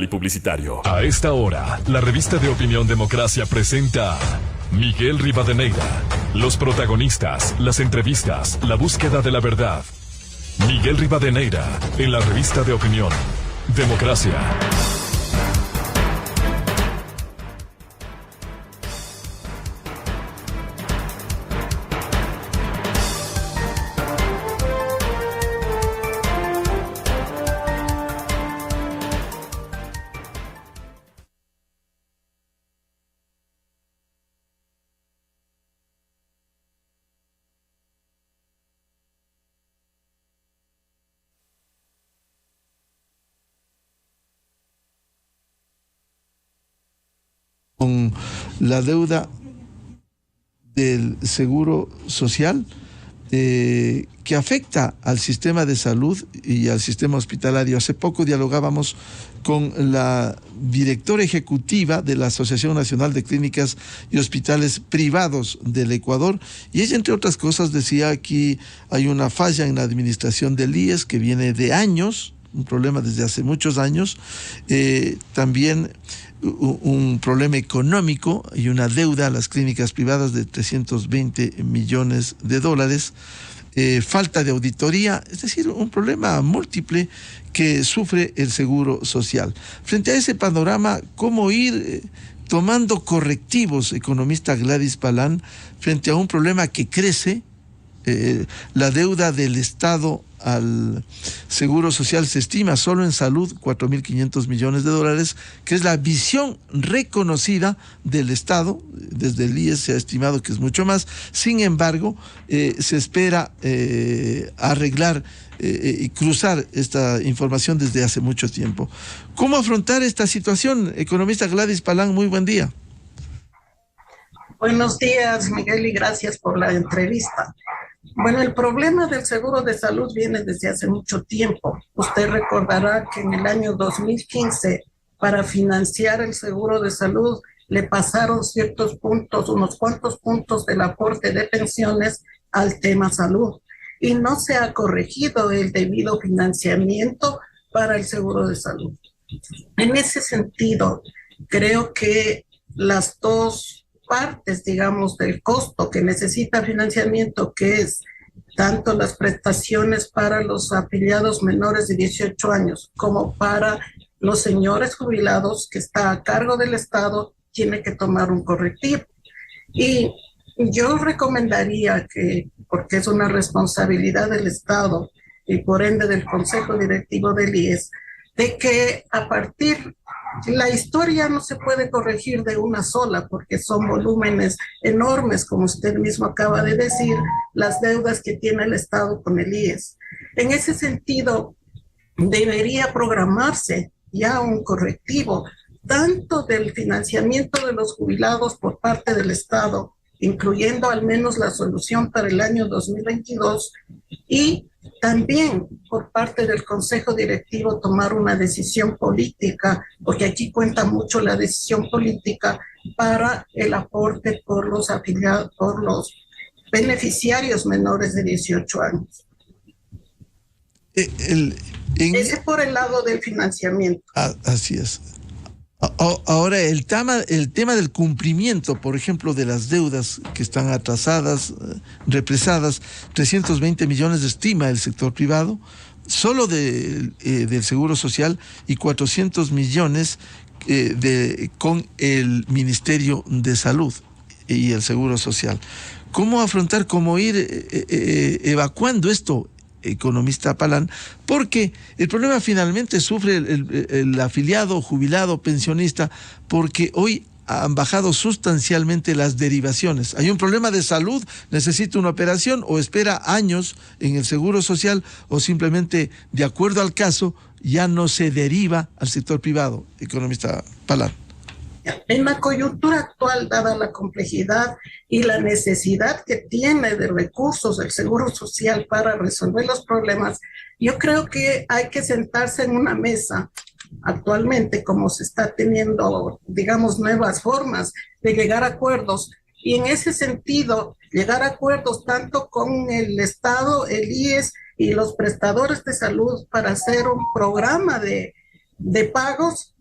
Y publicitario. A esta hora, la revista de opinión Democracia presenta Miguel Rivadeneira. Los protagonistas, las entrevistas, la búsqueda de la verdad. Miguel Rivadeneira, en la revista de opinión Democracia. Con la deuda del Seguro Social que afecta al sistema de salud y al sistema hospitalario. Hace poco dialogábamos con la directora ejecutiva de la Asociación Nacional de Clínicas y Hospitales Privados del Ecuador, y ella, entre otras cosas, decía que hay una falla en la administración del IES que viene de años, un problema desde hace muchos años, también un problema económico y una deuda a las clínicas privadas de 320 millones de dólares, falta de auditoría, es decir, un problema múltiple que sufre el Seguro Social. Frente a ese panorama, ¿cómo ir tomando correctivos, economista Gladys Palán, frente a un problema que crece? La deuda del Estado al Seguro Social se estima solo en salud 4.500 millones de dólares, que es la visión reconocida del Estado. Desde el IES se ha estimado que es mucho más. Sin embargo, se espera arreglar y cruzar esta información desde hace mucho tiempo. ¿Cómo afrontar esta situación? Economista Gladys Palán, muy buen día. Buenos días, Miguel, y gracias por la entrevista. Bueno, el problema del seguro de salud viene desde hace mucho tiempo. Usted recordará que en el año 2015, para financiar el seguro de salud, le pasaron ciertos puntos, unos cuantos puntos del aporte de pensiones al tema salud. Y no se ha corregido el debido financiamiento para el seguro de salud. En ese sentido, creo que las dos partes, digamos, del costo que necesita financiamiento, que es tanto las prestaciones para los afiliados menores de 18 años como para los señores jubilados que está a cargo del Estado, tiene que tomar un correctivo. Y yo recomendaría que, porque es una responsabilidad del Estado y por ende del Consejo Directivo del IES, de que a partir la historia no se puede corregir de una sola porque son volúmenes enormes, como usted mismo acaba de decir, las deudas que tiene el Estado con el IES. En ese sentido, debería programarse ya un correctivo, tanto del financiamiento de los jubilados por parte del Estado, incluyendo al menos la solución para el año 2022, y también por parte del Consejo Directivo tomar una decisión política, porque aquí cuenta mucho la decisión política para el aporte por los afiliados, por los beneficiarios menores de 18 años. Ese por el lado del financiamiento. Así es. Ahora, el tema del cumplimiento, por ejemplo, de las deudas que están atrasadas, represadas, 320 millones de estima el sector privado, solo del Seguro Social, y 400 millones con el Ministerio de Salud y el Seguro Social. ¿Cómo afrontar, cómo ir evacuando esto, economista Palán? Porque el problema finalmente sufre el afiliado, jubilado, pensionista, porque hoy han bajado sustancialmente las derivaciones. Hay un problema de salud, necesita una operación o espera años en el Seguro Social, o simplemente, de acuerdo al caso, ya no se deriva al sector privado, economista Palán. En la coyuntura actual, dada la complejidad y la necesidad que tiene de recursos del Seguro Social para resolver los problemas, yo creo que hay que sentarse en una mesa actualmente, como se está teniendo, digamos, nuevas formas de llegar a acuerdos. Y en ese sentido, llegar a acuerdos tanto con el Estado, el IES y los prestadores de salud para hacer un programa de pagos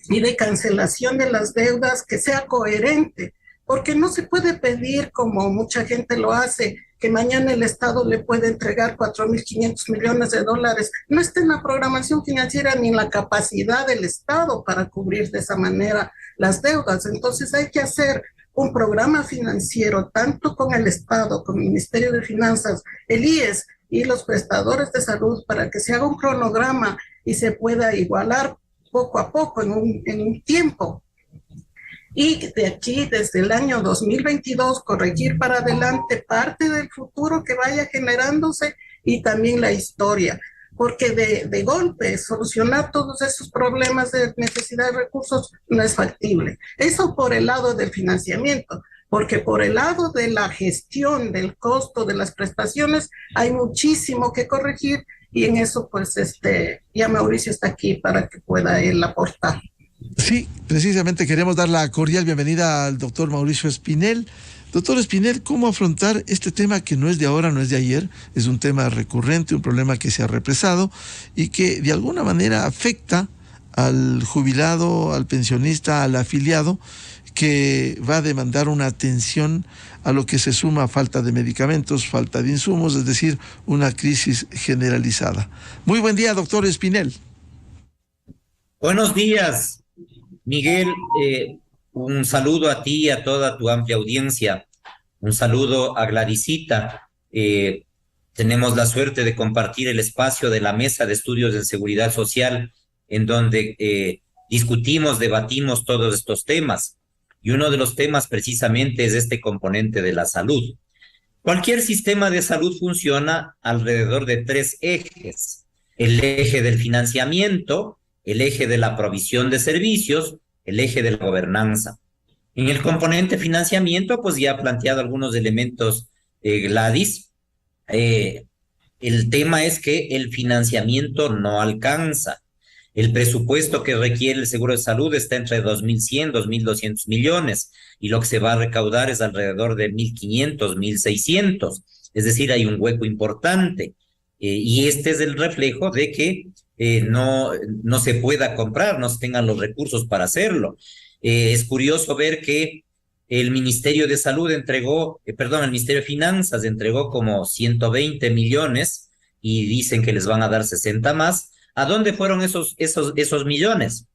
y de cancelación de las deudas que sea coherente, porque no se puede pedir, como mucha gente lo hace, que mañana el Estado le puede entregar 4.500 millones de dólares. No está en la programación financiera ni en la capacidad del Estado para cubrir de esa manera las deudas. Entonces hay que hacer un programa financiero, tanto con el Estado, con el Ministerio de Finanzas, el IES y los prestadores de salud, para que se haga un cronograma y se pueda igualar poco a poco en un tiempo. Y de aquí, desde el año 2022, corregir para adelante parte del futuro que vaya generándose y también la historia. Porque de golpe solucionar todos esos problemas de necesidad de recursos no es factible. Eso por el lado del financiamiento, porque por el lado de la gestión del costo de las prestaciones hay muchísimo que corregir, y en eso pues ya Mauricio está aquí para que pueda él aportar. Sí, precisamente queremos dar la cordial bienvenida al doctor Mauricio Espinel. Doctor Espinel, ¿cómo afrontar este tema que no es de ahora, no es de ayer? Es un tema recurrente, un problema que se ha represado y que de alguna manera afecta al jubilado, al pensionista, al afiliado, que va a demandar una atención a lo que se suma falta de medicamentos, falta de insumos, es decir, una crisis generalizada. Muy buen día, doctor Espinel. Buenos días, Miguel. Un saludo a ti y a toda tu amplia audiencia. Un saludo a Gladysita. Tenemos la suerte de compartir el espacio de la Mesa de Estudios en Seguridad Social, en donde discutimos, debatimos todos estos temas. Y uno de los temas precisamente es este componente de la salud. Cualquier sistema de salud funciona alrededor de tres ejes: el eje del financiamiento, el eje de la provisión de servicios, el eje de la gobernanza. En el componente financiamiento, pues ya ha planteado algunos elementos Gladys. El tema es que el financiamiento no alcanza. El presupuesto que requiere el seguro de salud está entre 2.100, 2.200 millones, y lo que se va a recaudar es alrededor de 1.500, 1.600. Es decir, hay un hueco importante. Y este es el reflejo de que no se pueda comprar, no se tengan los recursos para hacerlo. Es curioso ver que el Ministerio de Salud el Ministerio de Finanzas entregó como 120 millones y dicen que les van a dar 60 más. ¿A dónde fueron esos millones?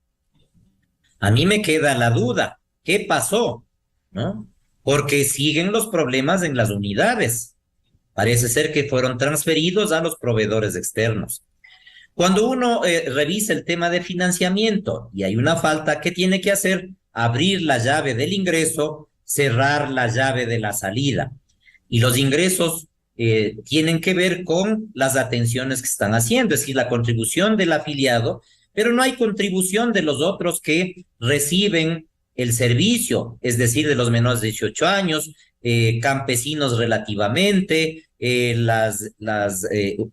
A mí me queda la duda. ¿Qué pasó? ¿No? Porque siguen los problemas en las unidades. Parece ser que fueron transferidos a los proveedores externos. Cuando uno revisa el tema de financiamiento y hay una falta, ¿qué tiene que hacer? Abrir la llave del ingreso, cerrar la llave de la salida. Y los ingresos tienen que ver con las atenciones que están haciendo, es decir, la contribución del afiliado, pero no hay contribución de los otros que reciben el servicio, es decir, de los menores de 18 años, campesinos relativamente, las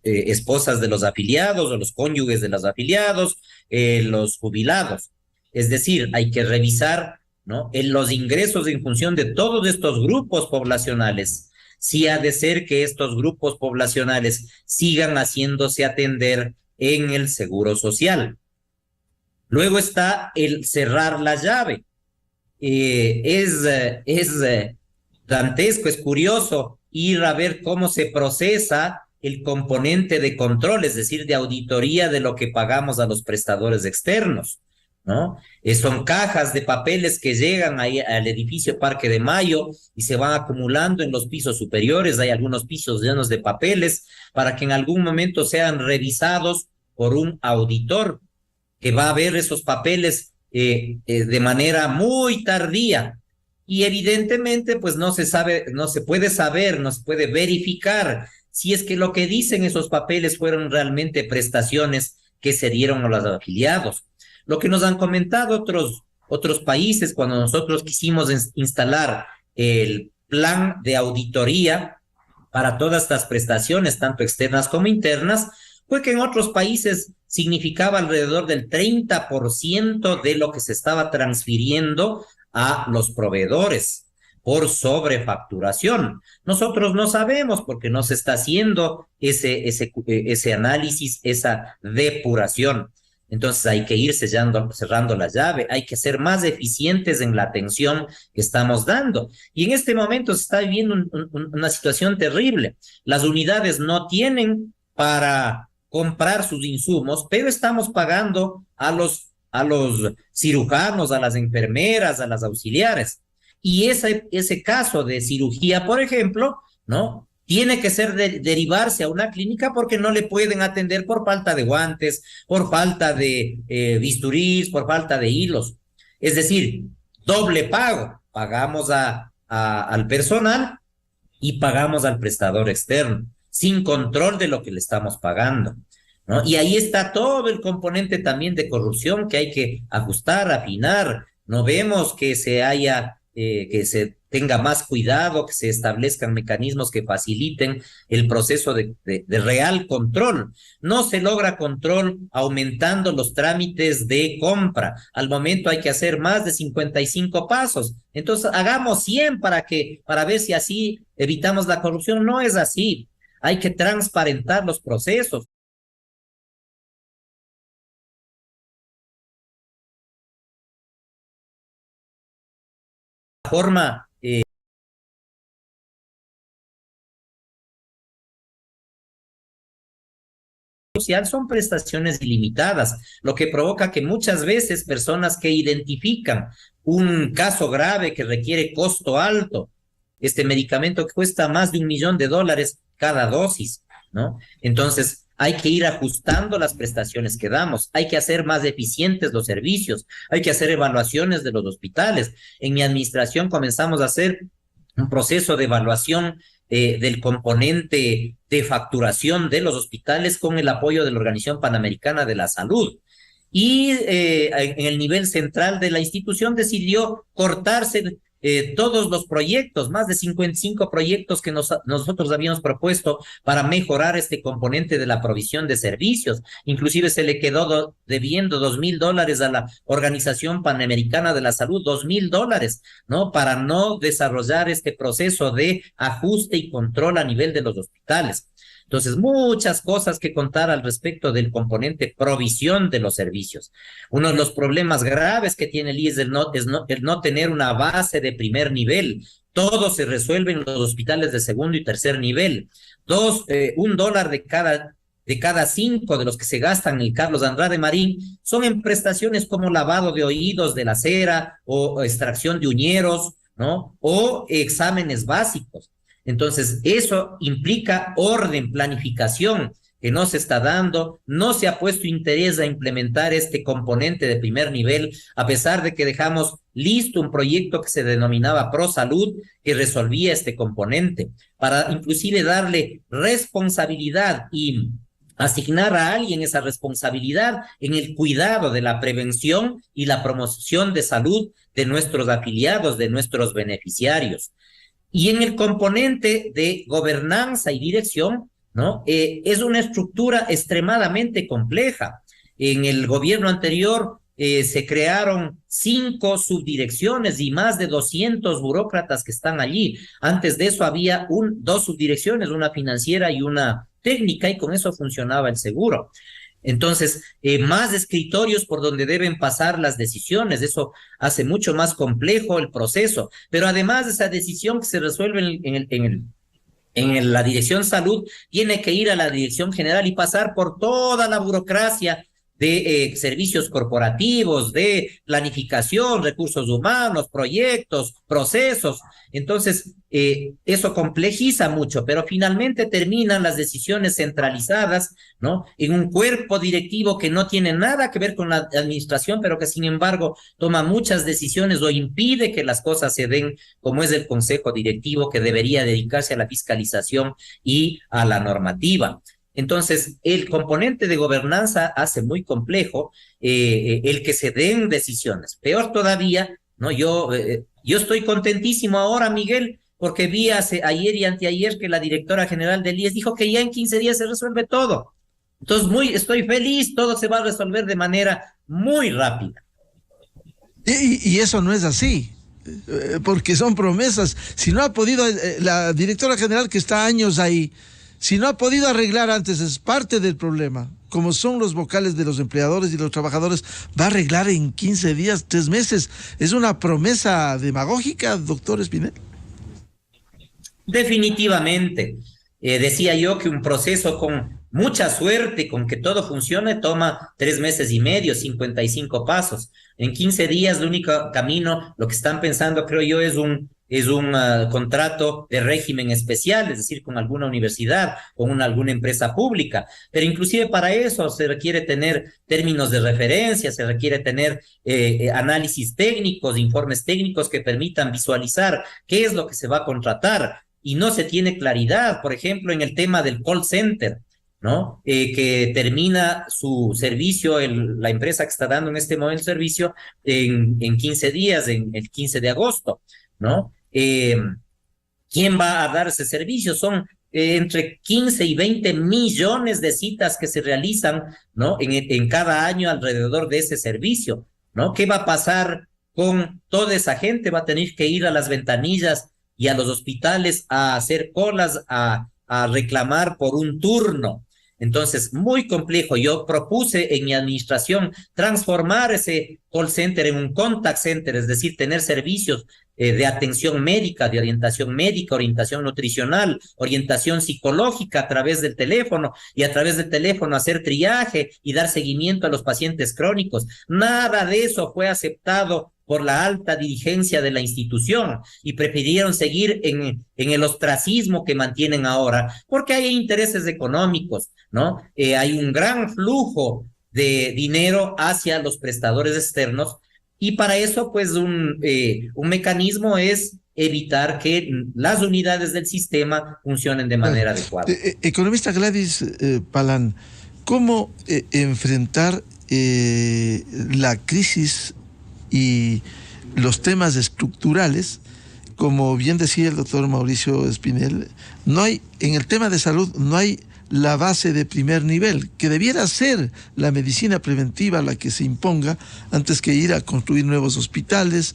esposas de los afiliados o los cónyuges de los afiliados, los jubilados. Es decir, hay que revisar, ¿no?, los ingresos en función de todos estos grupos poblacionales. Sí ha de ser que estos grupos poblacionales sigan haciéndose atender en el seguro social. Luego está el cerrar la llave. Es dantesco, es curioso ir a ver cómo se procesa el componente de control, es decir, de auditoría de lo que pagamos a los prestadores externos, ¿no? Son cajas de papeles que llegan ahí al edificio Parque de Mayo y se van acumulando en los pisos superiores. Hay algunos pisos llenos de papeles para que en algún momento sean revisados por un auditor que va a ver esos papeles de manera muy tardía. Y evidentemente pues no se puede verificar si es que lo que dicen esos papeles fueron realmente prestaciones que se dieron a los afiliados. Lo que nos han comentado otros países cuando nosotros quisimos instalar el plan de auditoría para todas estas prestaciones, tanto externas como internas, fue que en otros países significaba alrededor del 30% de lo que se estaba transfiriendo a los proveedores por sobrefacturación. Nosotros no sabemos porque no se está haciendo ese análisis, esa depuración. Entonces hay que ir cerrando la llave, hay que ser más eficientes en la atención que estamos dando. Y en este momento se está viviendo una situación terrible. Las unidades no tienen para comprar sus insumos, pero estamos pagando a los cirujanos, a las enfermeras, a las auxiliares. Y ese caso de cirugía, por ejemplo, ¿no? Tiene que derivarse a una clínica porque no le pueden atender por falta de guantes, por falta de bisturís, por falta de hilos. Es decir, doble pago. Pagamos al personal y pagamos al prestador externo, sin control de lo que le estamos pagando, ¿no? Y ahí está todo el componente también de corrupción que hay que ajustar, afinar. No vemos que que se tenga más cuidado, que se establezcan mecanismos que faciliten el proceso de real control. No se logra control aumentando los trámites de compra. Al momento hay que hacer más de 55 pasos. Entonces, hagamos 100 para ver si así evitamos la corrupción. No es así. Hay que transparentar los procesos. Forma social son prestaciones ilimitadas, lo que provoca que muchas veces personas que identifican un caso grave que requiere costo alto, este medicamento que cuesta más de $1.000.000 cada dosis, ¿no? Entonces, hay que ir ajustando las prestaciones que damos, hay que hacer más eficientes los servicios, hay que hacer evaluaciones de los hospitales. En mi administración comenzamos a hacer un proceso de evaluación del componente de facturación de los hospitales con el apoyo de la Organización Panamericana de la Salud. Y en el nivel central de la institución decidió cortarse todos los proyectos, más de 55 proyectos que nosotros habíamos propuesto para mejorar este componente de la provisión de servicios. Inclusive se le quedó debiendo $2.000 a la Organización Panamericana de la Salud, $2.000, ¿no? Para no desarrollar este proceso de ajuste y control a nivel de los hospitales. Entonces, muchas cosas que contar al respecto del componente provisión de los servicios. Uno de los problemas graves que tiene el IES es el no tener una base de primer nivel. Todo se resuelve en los hospitales de segundo y tercer nivel. $1 de cada 5 de los que se gastan en el Carlos Andrade Marín son en prestaciones como lavado de oídos de la cera o extracción de uñeros, ¿no? O exámenes básicos. Entonces, eso implica orden, planificación, que no se está dando, no se ha puesto interés a implementar este componente de primer nivel, a pesar de que dejamos listo un proyecto que se denominaba ProSalud, que resolvía este componente, para inclusive darle responsabilidad y asignar a alguien esa responsabilidad en el cuidado de la prevención y la promoción de salud de nuestros afiliados, de nuestros beneficiarios. Y en el componente de gobernanza y dirección, ¿no? Es una estructura extremadamente compleja. En el gobierno anterior se crearon 5 subdirecciones y más de 200 burócratas que están allí. Antes de eso había 2 subdirecciones, una financiera y una técnica, y con eso funcionaba el seguro. Entonces, más escritorios por donde deben pasar las decisiones, eso hace mucho más complejo el proceso, pero además de esa decisión que se resuelve en la Dirección Salud, tiene que ir a la Dirección General y pasar por toda la burocracia de servicios corporativos, de planificación, recursos humanos, proyectos, procesos. Entonces, eso complejiza mucho, pero finalmente terminan las decisiones centralizadas, ¿no? En un cuerpo directivo que no tiene nada que ver con la administración, pero que sin embargo toma muchas decisiones o impide que las cosas se den, como es el Consejo Directivo, que debería dedicarse a la fiscalización y a la normativa. Entonces, el componente de gobernanza hace muy complejo el que se den decisiones. Peor todavía, ¿no? Yo estoy contentísimo ahora, Miguel, porque vi ayer y anteayer que la directora general del IES dijo que ya en 15 días se resuelve todo. Entonces, estoy feliz, todo se va a resolver de manera muy rápida. Y eso no es así, porque son promesas. Si no ha podido, la directora general que está años ahí, si no ha podido arreglar antes, es parte del problema. como son los vocales de los empleadores y los trabajadores, va a arreglar en 15 días, 3 meses. ¿Es una promesa demagógica, doctor Espinel? Definitivamente. Decía yo que un proceso con mucha suerte, con que todo funcione, toma 3 meses y medio, 55 pasos. En 15 días, el único camino, lo que están pensando, creo yo, es un contrato de régimen especial, es decir, con alguna universidad, con alguna empresa pública. Pero inclusive para eso se requiere tener términos de referencia, se requiere tener análisis técnicos, informes técnicos que permitan visualizar qué es lo que se va a contratar. Y no se tiene claridad, por ejemplo, en el tema del call center, ¿no? Que termina su servicio, la empresa que está dando en este momento servicio, en 15 días, en el 15 de agosto, ¿no? ¿Quién va a dar ese servicio? Son entre 15 y 20 millones de citas que se realizan, ¿no? En cada año alrededor de ese servicio, ¿no? ¿Qué va a pasar con toda esa gente? Va a tener que ir a las ventanillas y a los hospitales a hacer colas, a reclamar por un turno. Entonces, muy complejo. Yo propuse en mi administración transformar ese call center en un contact center, es decir, tener servicios de atención médica, de orientación nutricional, orientación psicológica a través del teléfono, y a través del teléfono hacer triaje y dar seguimiento a los pacientes crónicos. Nada de eso fue aceptado por la alta dirigencia de la institución y prefirieron seguir en el ostracismo que mantienen ahora, porque hay intereses económicos, ¿no? Hay un gran flujo de dinero hacia los prestadores externos, y para eso, pues, un mecanismo es evitar que las unidades del sistema funcionen de manera adecuada. Economista Gladys Palán, ¿cómo enfrentar la crisis y los temas estructurales? Como bien decía el doctor Mauricio Espinel, no hay, en el tema de salud, no hay la base de primer nivel, que debiera ser la medicina preventiva la que se imponga antes que ir a construir nuevos hospitales.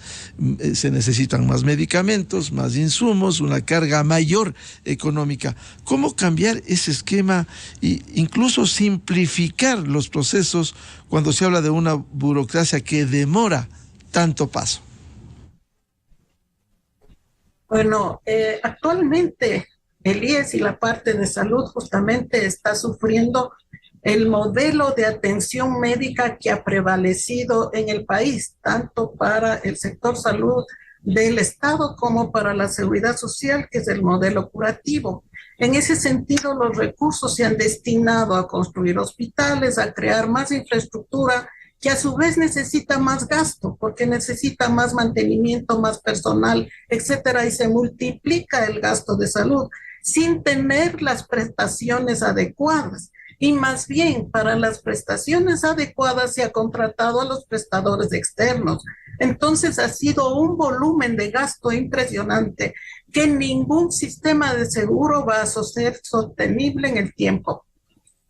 Se necesitan más medicamentos, más insumos, una carga mayor económica. ¿Cómo cambiar ese esquema e incluso simplificar los procesos cuando se habla de una burocracia que demora tanto paso? Bueno, actualmente el IES y la parte de salud justamente está sufriendo el modelo de atención médica que ha prevalecido en el país, tanto para el sector salud del Estado como para la seguridad social, que es el modelo curativo. En ese sentido, los recursos se han destinado a construir hospitales, a crear más infraestructura, que a su vez necesita más gasto, porque necesita más mantenimiento, más personal, etcétera, y se multiplica el gasto de salud sin tener las prestaciones adecuadas. Y más bien, para las prestaciones adecuadas se ha contratado a los prestadores externos. Entonces ha sido un volumen de gasto impresionante que ningún sistema de seguro va a ser sostenible en el tiempo.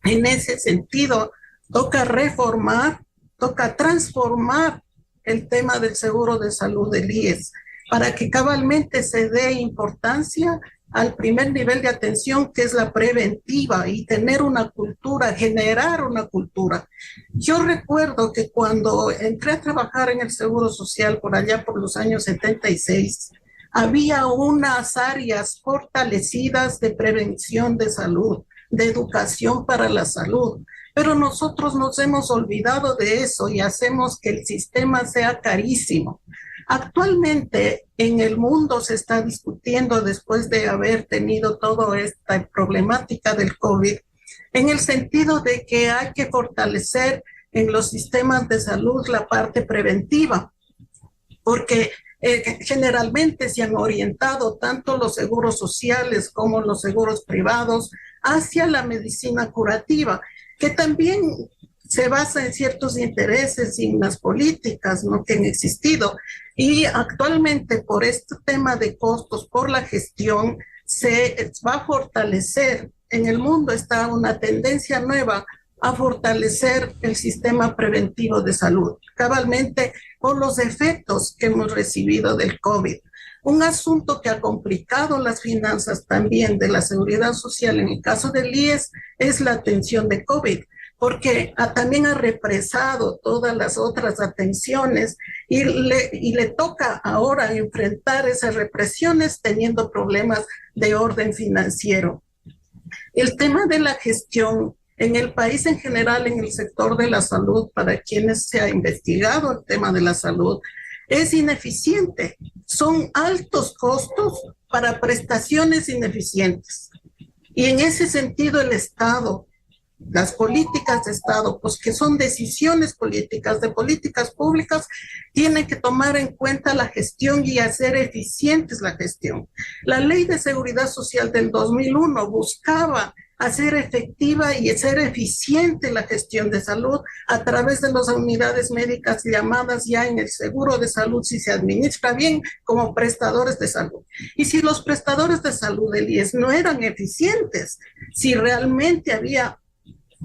En ese sentido, toca reformar, toca transformar el tema del seguro de salud del IES para que cabalmente se dé importancia al primer nivel de atención, que es la preventiva, y tener una cultura, generar una cultura. Yo recuerdo que cuando entré a trabajar en el Seguro Social por allá por los años 76, había unas áreas fortalecidas de prevención de salud, de educación para la salud, pero nosotros nos hemos olvidado de eso y hacemos que el sistema sea carísimo. Actualmente en el mundo se está discutiendo, después de haber tenido toda esta problemática del COVID, en el sentido de que hay que fortalecer en los sistemas de salud la parte preventiva, porque generalmente se han orientado tanto los seguros sociales como los seguros privados hacia la medicina curativa, que también se basa en ciertos intereses y en las políticas, ¿no?, que han existido. Y actualmente, por este tema de costos, por la gestión, se va a fortalecer. En el mundo está una tendencia nueva a fortalecer el sistema preventivo de salud, cabalmente por los efectos que hemos recibido del COVID. Un asunto que ha complicado las finanzas también de la seguridad social en el caso del IES es la atención de COVID, porque también ha represado todas las otras atenciones y le toca ahora enfrentar esas represiones teniendo problemas de orden financiero. El tema de la gestión en el país en general, en el sector de la salud, para quienes se ha investigado el tema de la salud, es ineficiente. Son altos costos para prestaciones ineficientes. Y en ese sentido el Estado, las políticas de Estado, pues que son decisiones políticas, de políticas públicas, tienen que tomar en cuenta la gestión y hacer eficientes la gestión. La Ley de Seguridad Social del 2001 buscaba hacer efectiva y hacer eficiente la gestión de salud a través de las unidades médicas llamadas ya en el seguro de salud, si se administra bien, como prestadores de salud. Y si los prestadores de salud del IES no eran eficientes, si realmente había,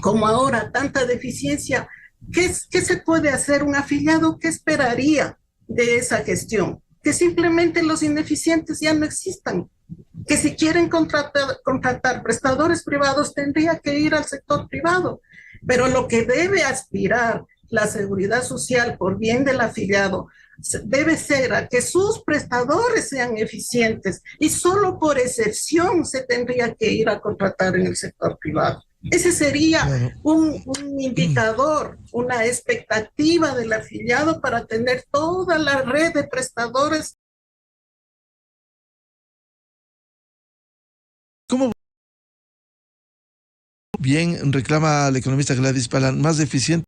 como ahora, tanta deficiencia, ¿qué se puede hacer un afiliado? ¿Qué esperaría de esa gestión? Que simplemente los ineficientes ya no existan. Que si quieren contratar prestadores privados, tendría que ir al sector privado. Pero lo que debe aspirar la seguridad social por bien del afiliado debe ser a que sus prestadores sean eficientes y solo por excepción se tendría que ir a contratar en el sector privado. Ese sería un indicador, una expectativa del afiliado para tener toda la red de prestadores. ¿Cómo bien reclama la economista Gladys Palan, más eficiente?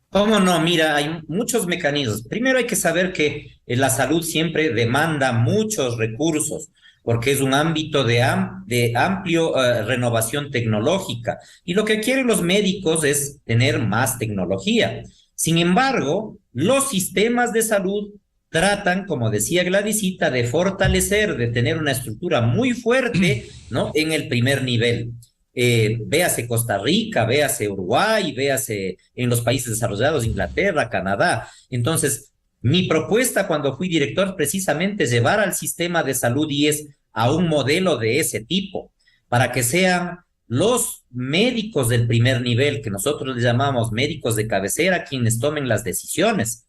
¿Cómo no? Mira, hay muchos mecanismos. Primero hay que saber que la salud siempre demanda muchos recursos, porque es un ámbito de amplio renovación tecnológica. Y lo que quieren los médicos es tener más tecnología. Sin embargo, los sistemas de salud tratan, como decía Gladysita, de fortalecer, de tener una estructura muy fuerte, ¿no?, en el primer nivel. Véase Costa Rica, véase Uruguay, véase en los países desarrollados, Inglaterra, Canadá. Entonces, mi propuesta cuando fui director precisamente es llevar al sistema de salud IES a un modelo de ese tipo, para que sean los médicos del primer nivel, que nosotros les llamamos médicos de cabecera, quienes tomen las decisiones.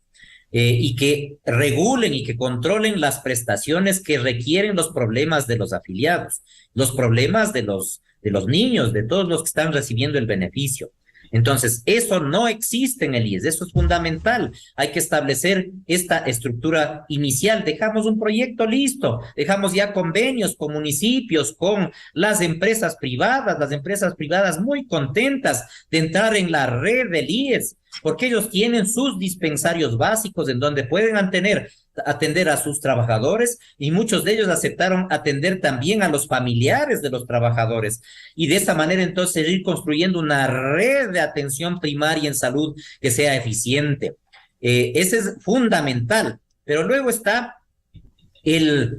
Y que regulen y que controlen las prestaciones que requieren los problemas de los afiliados, los problemas de los niños, de todos los que están recibiendo el beneficio. Entonces, eso no existe en el IES, eso es fundamental. Hay que establecer esta estructura inicial. Dejamos un proyecto listo, dejamos ya convenios con municipios, con las empresas privadas muy contentas de entrar en la red del IES, porque ellos tienen sus dispensarios básicos en donde pueden atender a sus trabajadores, y muchos de ellos aceptaron atender también a los familiares de los trabajadores, y de esa manera entonces ir construyendo una red de atención primaria en salud que sea eficiente. Ese es fundamental, pero luego está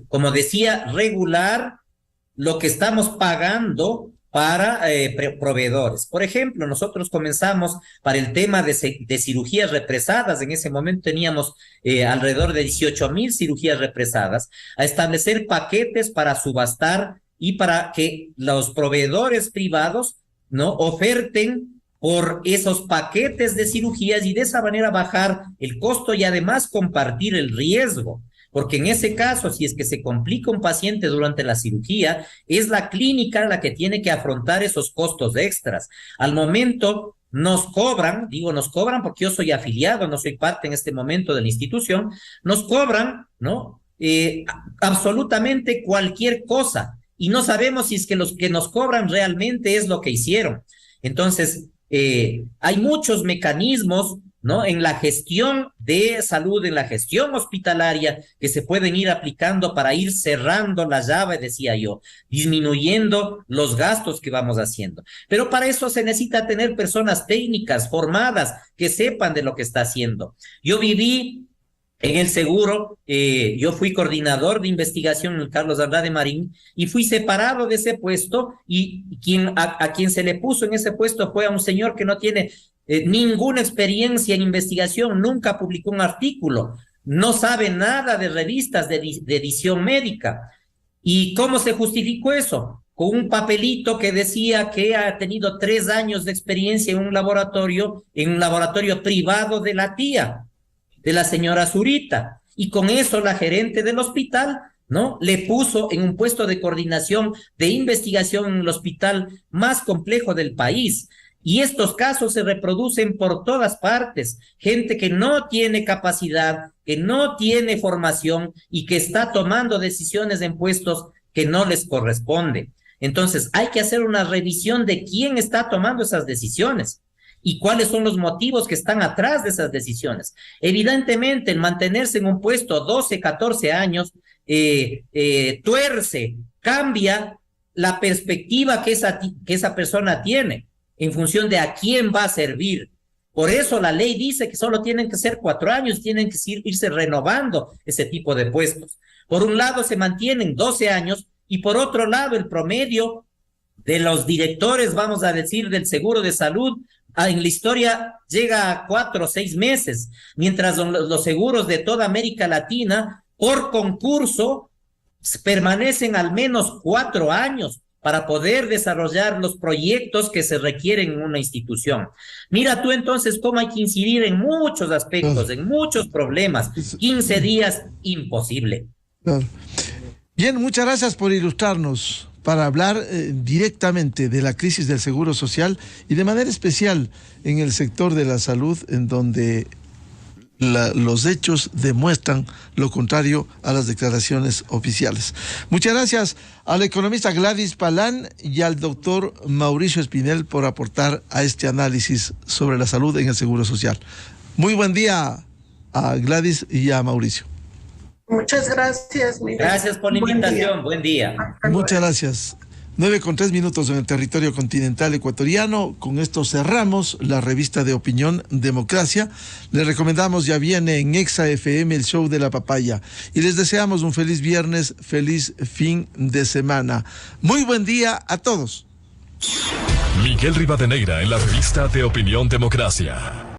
como decía, regular lo que estamos pagando para proveedores. Por ejemplo, nosotros comenzamos para el tema de cirugías represadas, en ese momento teníamos alrededor de 18,000 cirugías represadas, a establecer paquetes para subastar y para que los proveedores privados, ¿no?, oferten por esos paquetes de cirugías y de esa manera bajar el costo y además compartir el riesgo. Porque en ese caso, si es que se complica un paciente durante la cirugía, es la clínica la que tiene que afrontar esos costos extras. Al momento nos cobran porque yo soy afiliado, no soy parte en este momento de la institución, nos cobran, ¿no?, absolutamente cualquier cosa, y no sabemos si es que los que nos cobran realmente es lo que hicieron. Entonces, hay muchos mecanismos, ¿no?, en la gestión de salud, en la gestión hospitalaria, que se pueden ir aplicando para ir cerrando la llave, decía yo, disminuyendo los gastos que vamos haciendo. Pero para eso se necesita tener personas técnicas, formadas, que sepan de lo que está haciendo. Yo viví en el seguro, yo fui coordinador de investigación en el Carlos Andrade Marín y fui separado de ese puesto, y a quien se le puso en ese puesto fue a un señor que no tiene ninguna experiencia en investigación, nunca publicó un artículo, no sabe nada de revistas de edición médica. ¿Y cómo se justificó eso? con un papelito que decía que ha tenido 3 años de experiencia en un laboratorio privado de la tía, de la señora Zurita. Y con eso la gerente del hospital, ¿no?, le puso en un puesto de coordinación de investigación en el hospital más complejo del país. Y estos casos se reproducen por todas partes. Gente que no tiene capacidad, que no tiene formación y que está tomando decisiones en puestos que no les corresponde. Entonces, hay que hacer una revisión de quién está tomando esas decisiones y cuáles son los motivos que están atrás de esas decisiones. Evidentemente, el mantenerse en un puesto 12, 14 años tuerce, cambia la perspectiva que esa persona tiene en función de a quién va a servir. Por eso la ley dice que solo tienen que ser 4 años, tienen que irse renovando ese tipo de puestos. Por un lado se mantienen 12 años y por otro lado el promedio de los directores, vamos a decir, del seguro de salud en la historia llega a 4 o 6 meses, mientras los seguros de toda América Latina por concurso permanecen al menos 4 años para poder desarrollar los proyectos que se requieren en una institución. Mira tú entonces cómo hay que incidir en muchos aspectos, en muchos problemas. 15 días, imposible. Claro. Bien, muchas gracias por ilustrarnos para hablar directamente de la crisis del seguro social y de manera especial en el sector de la salud, en donde los hechos demuestran lo contrario a las declaraciones oficiales. Muchas gracias a la economista Gladys Palán y al doctor Mauricio Espinel por aportar a este análisis sobre la salud en el seguro social. Muy buen día a Gladys y a Mauricio. Muchas gracias, Miguel. Gracias por la invitación. Buen día. Muchas gracias. 9:03 en el territorio continental ecuatoriano. Con esto cerramos la revista de opinión Democracia. Les recomendamos, ya viene en Exa FM el show de la papaya. Y les deseamos un feliz viernes, feliz fin de semana. Muy buen día a todos. Miguel Rivadeneira en la revista de opinión Democracia.